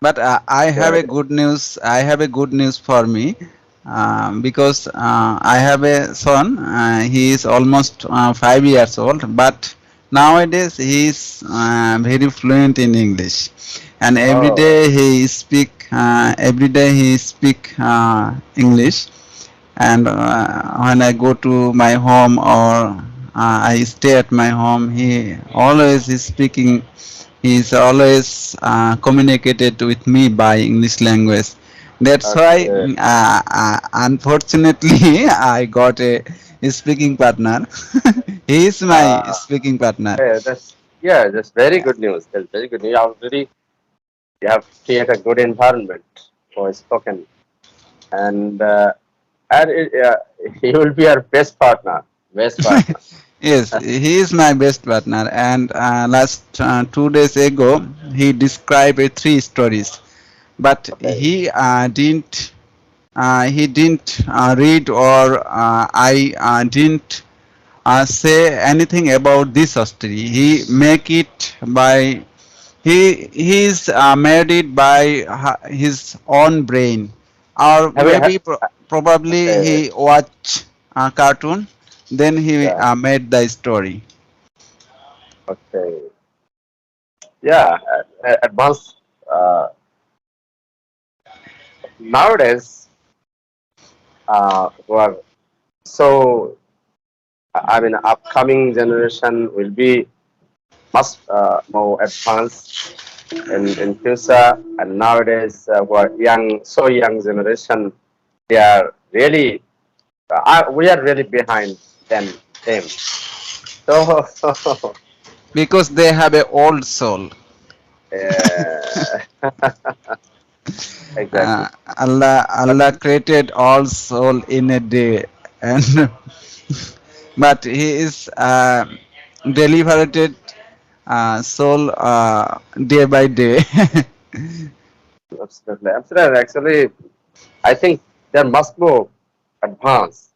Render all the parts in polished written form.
But I have Yeah. a good news. I have a good news for me because I have a son. He is almost 5 years old, but nowadays he is very fluent in English, and every Oh, day he speak. Every day he speak English, and when I go to my home or I stay at my home, he always is speaking. He is always communicated with me by English language. That's why, okay. unfortunately, I got a speaking partner. He is my Uh, speaking partner. that's very good news. That's very good news. You have created a good environment for spoken, and he will be our best partner. Best partner. Yes, he is my best partner. And last 2 days ago, he described three stories, but Okay. he didn't read or I didn't say anything about this story. He make it by he's made it by his own brain, or Have you? maybe probably Okay. he watch a cartoon, then he Yeah. made the story. Okay. Yeah. Advanced. Uh, Nowadays, who are so. I mean, upcoming generation will be much more advanced in future. And nowadays, who are young, so young generation, they are really. We are really behind them. So Because they have a old soul. uh, uh, exactly. But Allah created all soul in a day, and but he is deliberated soul day by day. absolutely, absolutely. Actually, I think they're much more advanced.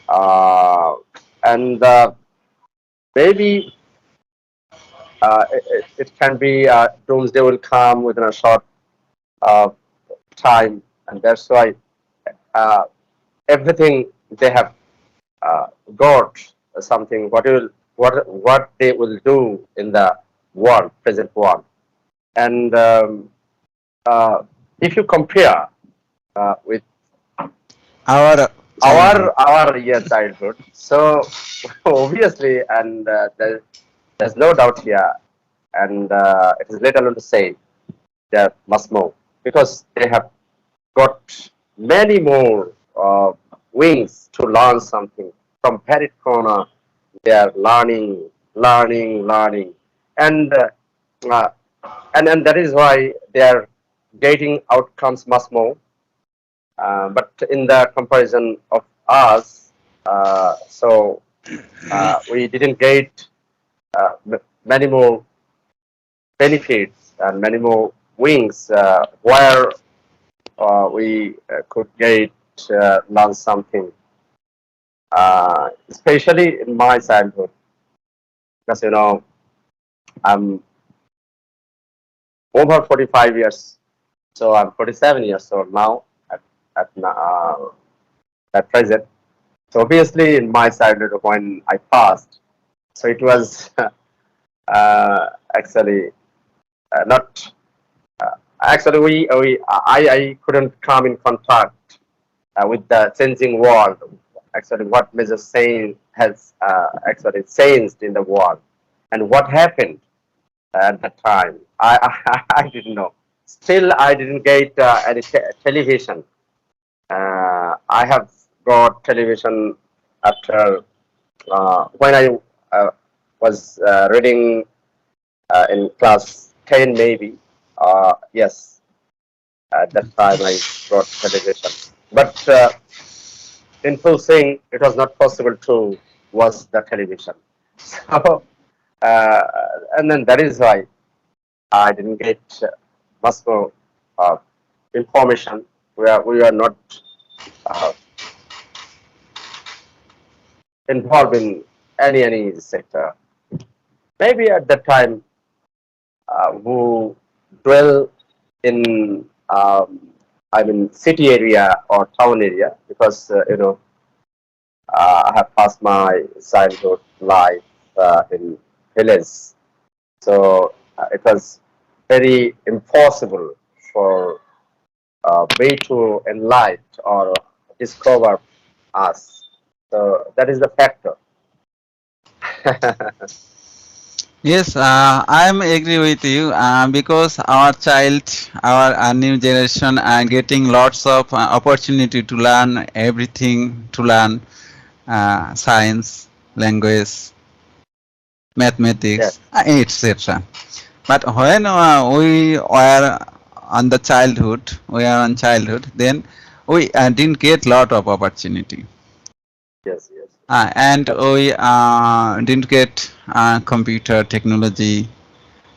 Uh, and maybe it can be doomsday will come within a short uh, time, and that's why uh, everything they have got something what they will do in the world, present world. And uh, if you compare with Our childhood. our childhood, so obviously, and there's no doubt here, and it is let alone to say that must more because they have got many more wings to learn something from Parit corner. They are learning, and uh, and that is why they are getting outcomes much more. But in the comparison of us, we didn't get many more benefits and many more wings where we could get learn something, especially in my childhood, because I'm over 45 years, so I'm 47 years old now at present. So obviously, in my childhood when I passed, so it was actually not. Actually, I couldn't come in contact with the changing world. Actually, what Major Sain has actually changed in the world, and what happened at that time, I didn't know. Still, I didn't get any television. I have got television after when I uh, was reading in class 10, maybe. Yes, at that time I got television. But in full swing, it was not possible to watch the television. So, uh, and then that is why I didn't get much more uh, information. We are not uh, involved in any sector. Maybe at that time, who dwell in I mean city area or town area because I have passed my childhood life in village. So it was very impossible for way to enlighten or discover us. So that is the factor. Yes, I am agree with you because our child, our new generation are getting lots of opportunity to learn everything, to learn science, language, Yes, mathematics, etc. But when we were on the childhood, we are on childhood, then we didn't get lot of opportunity. yes, yes. And That's we didn't get computer technology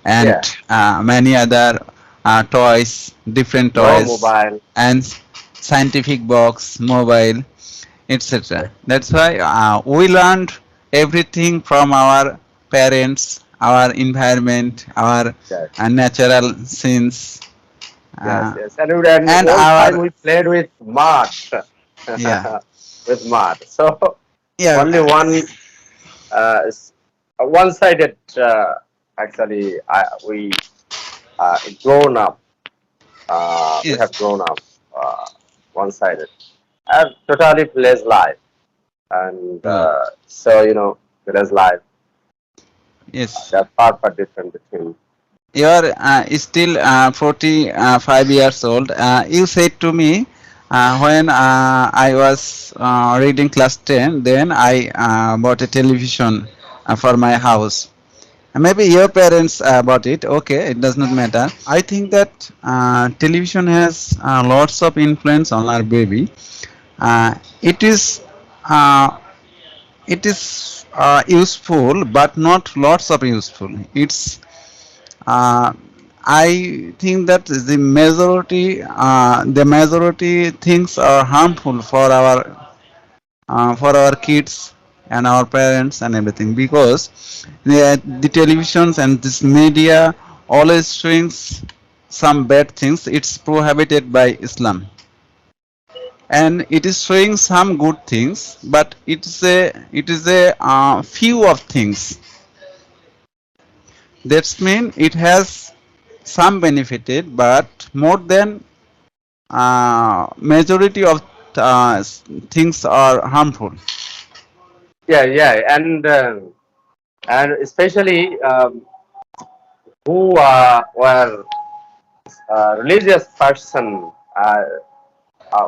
and yeah. many other toys, different No toys, mobile. and scientific box, mobile, etc. That's why we learned everything from our parents, our environment, our Yes, natural scenes, yes, uh, yes. And and all time our we played with mud, yeah, with mud. So yeah, only one-sided. Actually, we grown up. We yes, have grown up one-sided. And totally village life, and uh, so village life. yes. They're far different between. You are still 45 years old. You said to me when I was reading class 10, then I bought a television for my house. Maybe your parents bought it. Okay, it does not matter. I think that television has lots of influence on our baby. Uh, it is uh, it is useful, but not lots of useful. It's uh, I think that the majority things are harmful for our kids and our parents and everything because the televisions and this media always showing some bad things. It's prohibited by Islam, and it is showing some good things, but it is a few of things. That's mean it has some benefited, but more than majority of things are harmful. Yeah, yeah, and especially who were religious person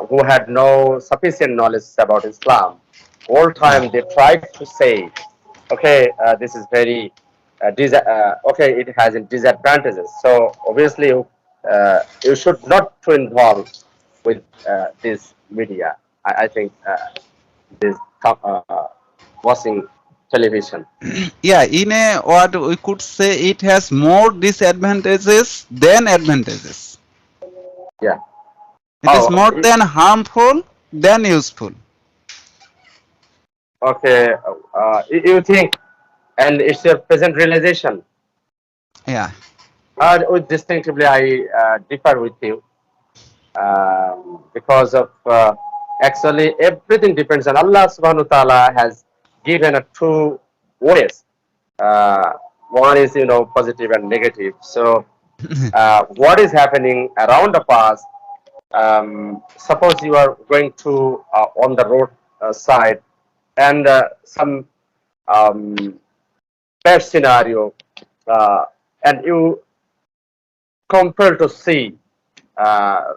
who had no sufficient knowledge about Islam. All Yeah. time they tried to say, okay, this is very okay, it has disadvantages. So obviously, you should not to involve with this media. I think this watching television. Yeah, in a what we could say, it has more disadvantages than advantages. Yeah. It is Oh, more than harmful than useful. okay. You think, and it's your present realization. Yeah. Distinctively, I differ with you because of actually everything depends on Allah subhanahu wa ta'ala has given a two ways. Uh, one is positive and negative. So what is happening around of us? Suppose you are going to on the road side and some um, bad scenario, and you compel to see uh,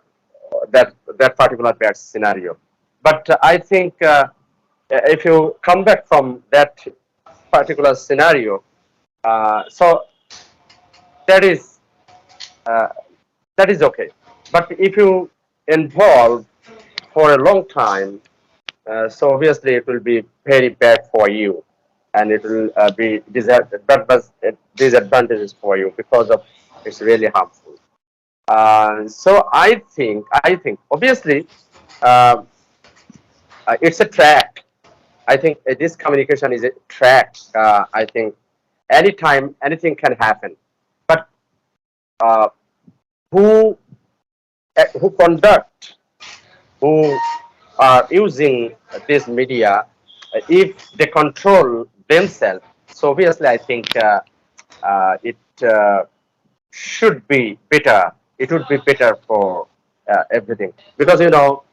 that particular bad scenario. But I think if you come back from that particular scenario, so that is uh, that is okay. But if you involve for a long time, so obviously it will be very bad for you, and it will be disadvantages for you because of it's really harmful. So I think obviously uh, it's a track. I think this communication is a track. I think anytime anything can happen, but uh, who who conduct, who are using this media, if they control themselves, so obviously I think it should be better. It would be better for everything, because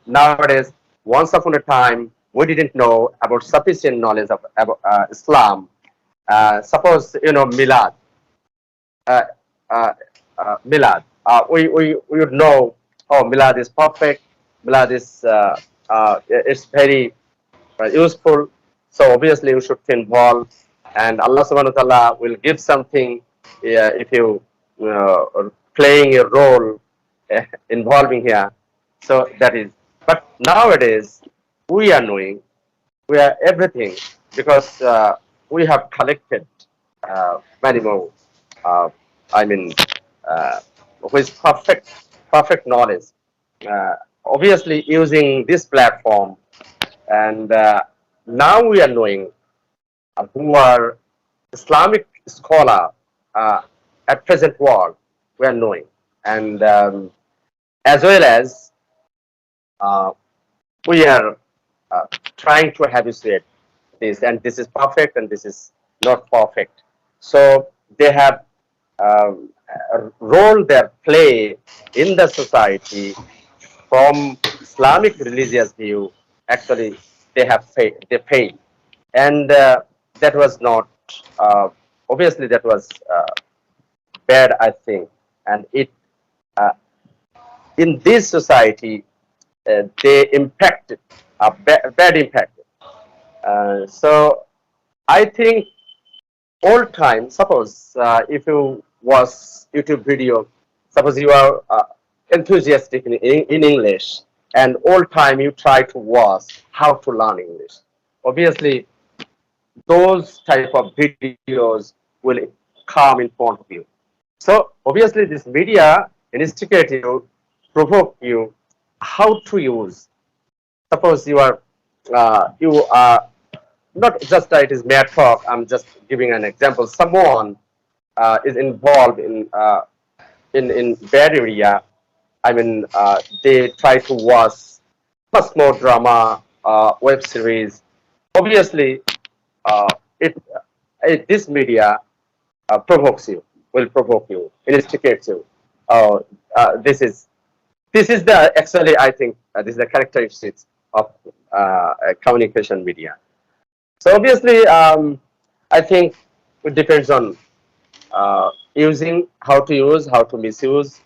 nowadays, once upon a time, we didn't know about sufficient knowledge of about, Islam. Suppose Milad, uh, uh, Milad. We would know, oh, Milad is perfect. Milad is it's very useful. So obviously you should involve, and Allah Subhanahu wa Taala will give something if you playing a role involving here. So that is. But nowadays we are knowing, we are everything, because we have collected many more. Uh, I mean, uh, with perfect knowledge. Uh, Obviously, using this platform, and now we are knowing who are Islamic scholar at present world. We are knowing, and as well as uh, we are trying to habituate this, and this is perfect, and this is not perfect. So they have a role they play in the society from Islamic religious view. Actually, they fail, and that was not obviously that was bad, I think, and it uh, in this society they impacted bad impact. So I think all time, suppose if you watch YouTube video, suppose you are enthusiastic in English, and all time you try to watch how to learn English. Obviously, those type of videos will come in front of you. So obviously, this media instigate you, provoke you how to use. Suppose you are not just it is mere talk. I'm just giving an example. Someone is involved in bad area. I mean, they try to watch much more drama, web series. Obviously, uh, this media provokes you, will provoke you, instigates you. Uh, this is the actually I think this is the characteristics of communication media. So obviously, I think it depends on using, how to use, how to misuse,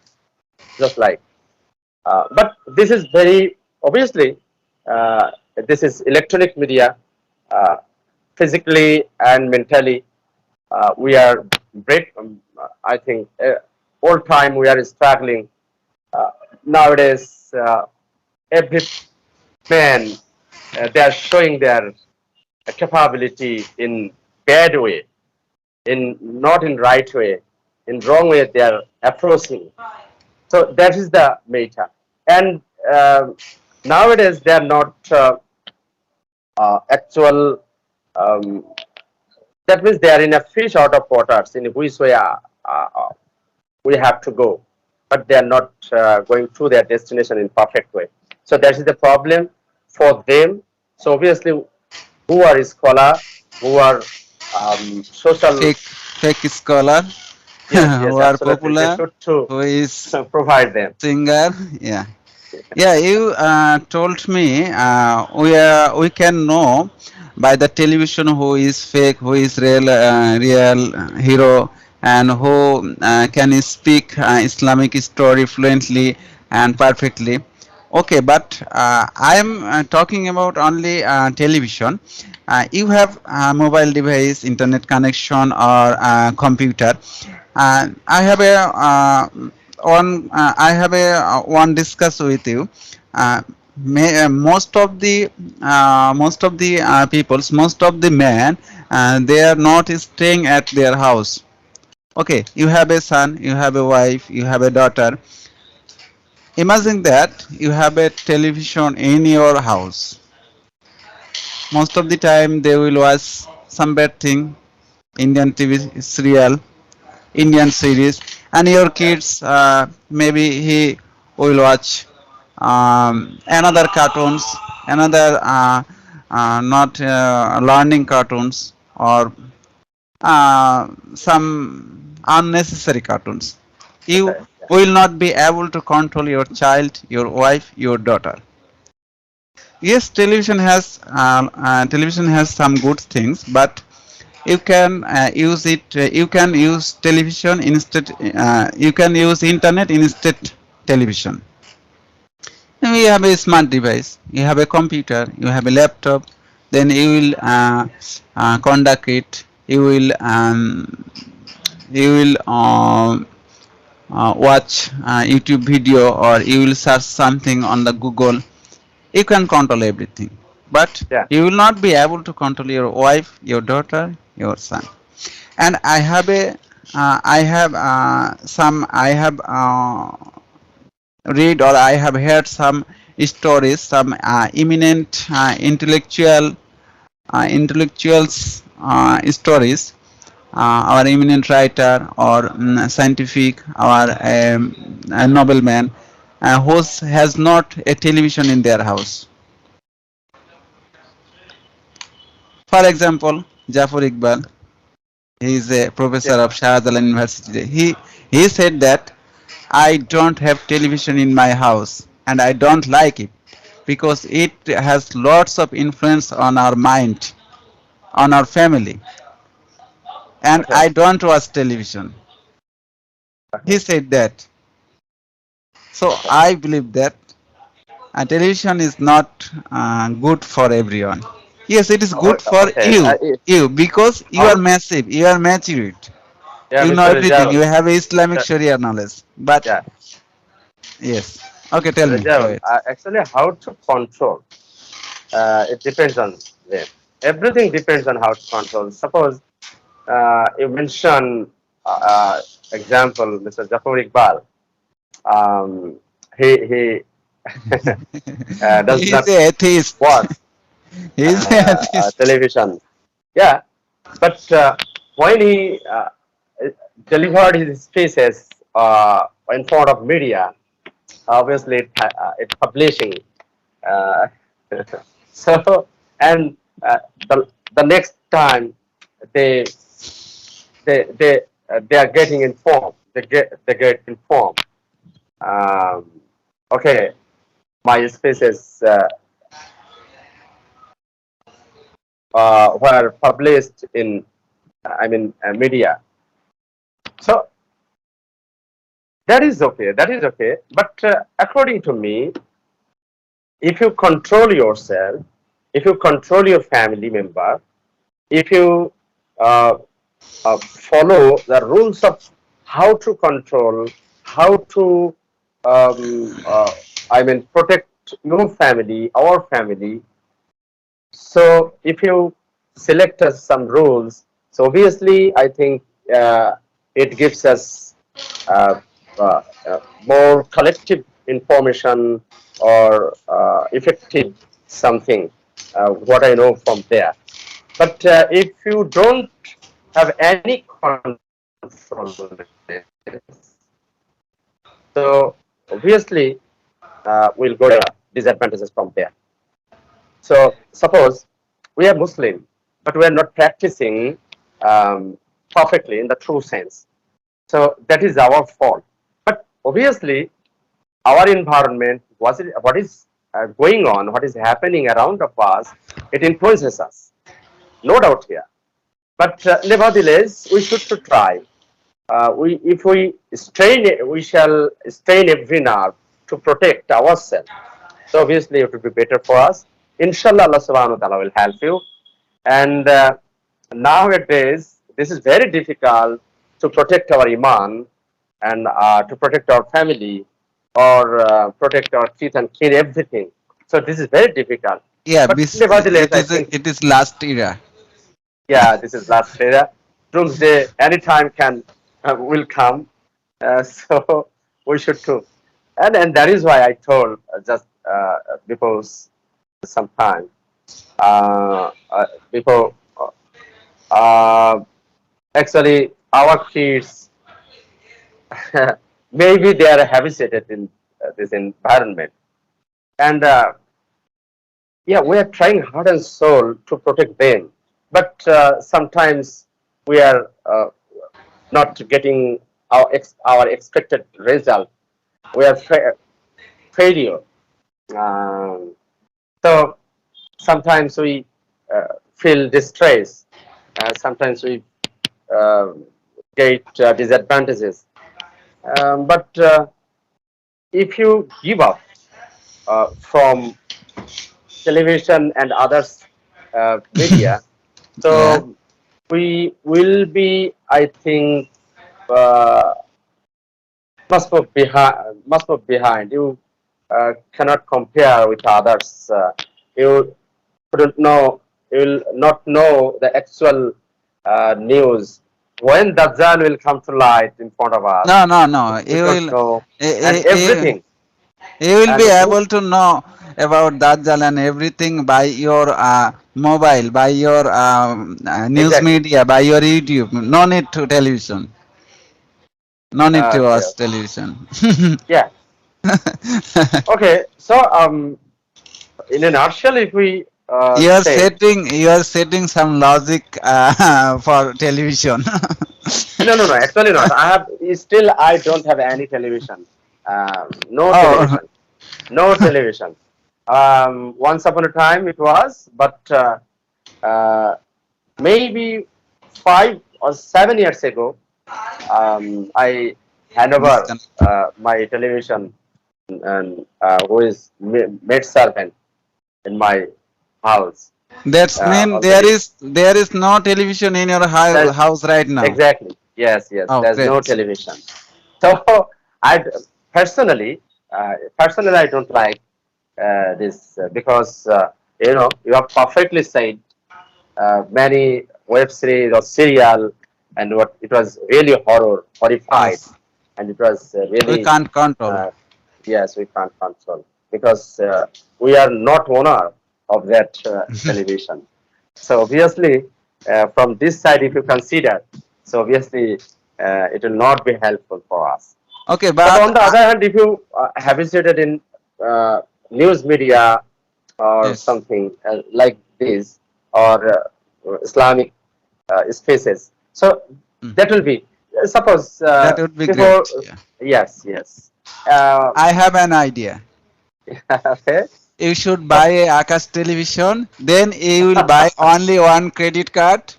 just like. But this is very obviously this is electronic media, uh, physically and mentally. We are break. I think all time we are struggling nowadays. Every man they are showing their capability in bad way, in not in right way, in wrong way they are approaching. So that is the meta, and nowadays they are not actual. Um, that means they are in a fish out of waters in which way we have to go, but they are not going through their destination in perfect way. So that is the problem for them. So obviously, who are scholar, who are social, fake scholar yes, yes, who are absolutely, they popular, should to who is provide them. singer. Yeah, yeah. You told me we can know by the television who is fake, who is real hero, and who can speak Islamic story fluently and perfectly. Okay, but I am talking about only television. You have a mobile device, internet connection, or computer. I have a one discuss with you. Most of the peoples, most of the men, they are not staying at their house. Okay, you have a son, you have a wife, you have a daughter. Imagine that you have a television in your house. Most of the time they will watch some bad thing, Indian TV serial, Indian series, and your kids maybe he will watch another cartoons, another not learning cartoons, or some unnecessary cartoons. You Okay. Yeah. will not be able to control your child, your wife, your daughter. Yes, television has some good things, but you can use it. You can use television instead. You can use internet instead television. You have a smart device. You have a computer. You have a laptop. Then you will conduct it. You will watch YouTube video, or you will search something on the Google. You can control everything, but Yeah. you will not be able to control your wife, your daughter, your son. And I have read, or I have heard some stories, some eminent intellectuals stories, our eminent writer, or scientific, or a nobleman who has not a television in their house. For example, Jafar Iqbal, he is a professor Yeah. of Shahjalan University. He said that I don't have television in my house, and I don't like it because it has lots of influence on our mind, on our family, and Okay. I don't watch television. He Okay. said that. So Okay. I believe that television is not good for everyone. Yes, it is good for Okay. you because you are How? massive, you are matured, Yeah, you know Mr. everything, Rizal. you have Islamic Mr. Sharia knowledge. But Yeah, yes, okay, tell me. Go Rizal. ahead. Actually, how to control? It depends on them. Everything depends on how to control. Suppose you mentioned example, Mr. Jafar Iqbal. Um, he does He is not a atheist. watch He is a atheist. television. Yeah, but when he delivered his speeches in front of media, obviously it's publishing. Uh, so and the next time they they are getting informed. They get informed. Um, okay, my speeches were published in media. So that is okay. That is okay. But according to me, if you control yourself, if you control your family member, if you uh, follow the rules of how to control, how to protect your family, our family. So if you select us some rules, so obviously I think it gives us uh, more collective information, or effective something. What I know from there. But if you don't have any control on this, so obviously we'll go to disadvantages from there. So suppose we are Muslim, but we are not practicing perfectly in the true sense. So that is our fault. But obviously, our environment, what is going on, what is happening around of us, it influences us, no doubt here. But nevertheless, we should to try. If we strain it, we shall strain every nerve to protect ourselves. So obviously, it will be better for us. Inshallah, Allah Subhanahu wa Taala will help you. And nowadays, this is very difficult to protect our iman, and to protect our family, or protect our teeth and kin, everything. So this is very difficult. Yeah, But this nevertheless, I think, it is last era. yeah, this is last era. Doomsday anytime will come. So we should too. And that is why I told just before some time, before uh, actually our kids maybe they are habituated in this environment. And yeah, we are trying heart and soul to protect them, but sometimes we are not getting our expected result. We are failure. Um, so sometimes we feel distress. Sometimes we uh, get disadvantages. But if you give up from television and others media, Yeah. so we will be, I think, uh, must move behind. You cannot compare with others. You couldn't know. You will not know the actual news when Dajjal will come to light in front of us. No, no, no. We You don't will, know, and you, you, everything. you will be And able to know about Dajjal and everything by your mobile, by your news exactly. media, by your YouTube. No need to television. No need to Okay. watch television. Yeah. Okay. So in a nutshell, if we say You are setting some logic for television. no, no, no. Actually, not. I have still. I don't have any television. No Oh, television. No television. Once upon a time it was, but uh, maybe 5 or 7 years ago, I hand over disconnect. my television and who is maid servant in my house That's mean already. there is no television in your That house right now. exactly. Yes, yes. Oh, There's no great. television. So I personally, personally, I don't like this because you have perfectly said many web series or serial, and what it was really horrified, Yes, and it was we really can't control. uh, yes, we can't control because we are not owner of that television. So obviously, from this side, if you consider, so obviously it will not be helpful for us. Okay, But but on the other hand, if you habituated in uh, news media or yes, something like this, or Islamic spaces, so mm, that will be suppose that would be before great. Yeah. yes, yes. Uh, I have an idea. okay. You should buy a Akash television, then you will buy only one credit card.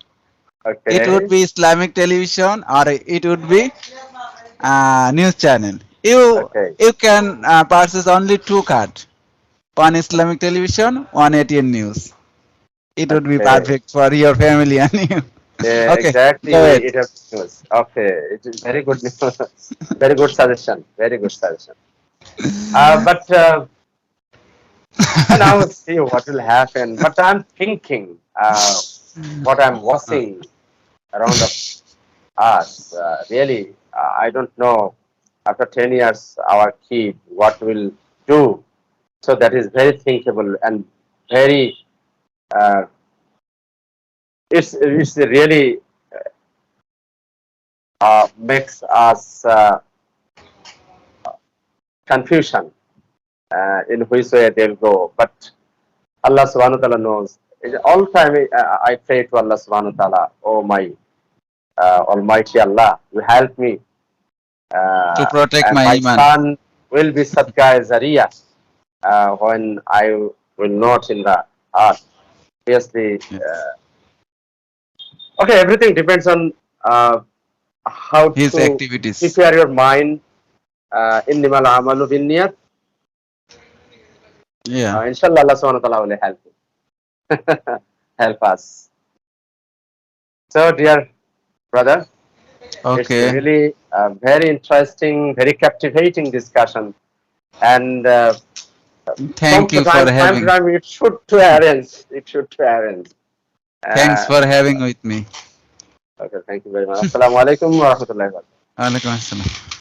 It would Okay. be Islamic television or it would be news channel. Okay. You can purchase only two cards. One Islamic television, one ATN news. It would be Okay. perfect for your family and you. Yeah, Okay, exactly. go We ahead. it have news. Okay, it is very good news. Very good suggestion. Very good suggestion. But now we'll see what will happen. But I'm thinking what I'm watching around of us. Really, I don't know. After 10 years, our kid, what will do? So that is very thinkable and very. Uh, it's really makes us confusion in which way they'll go. But Allah subhanahu wa ta'ala knows. All time I pray to Allah subhanahu wa ta'ala, oh my Almighty Allah, you help me. To protect And my my iman. son will be Sadqa Zaria when I will not in the earth. Obviously, Yes. okay, everything depends on how His to activities. prepare your mind. Innimal amalu binniyat. Yeah. Inshallah, Allah subhanahu wa ta'ala will help you. Help us. So, dear brother, it's Okay. really a very interesting, very captivating discussion. And Thank you for time to having. time, it should to arrange. It should to arrange. Thanks Uh, for having with me. okay, thank you very much. Assalamu alaikum wa rahmatullahi wa barakatuh. Alaikum assalam.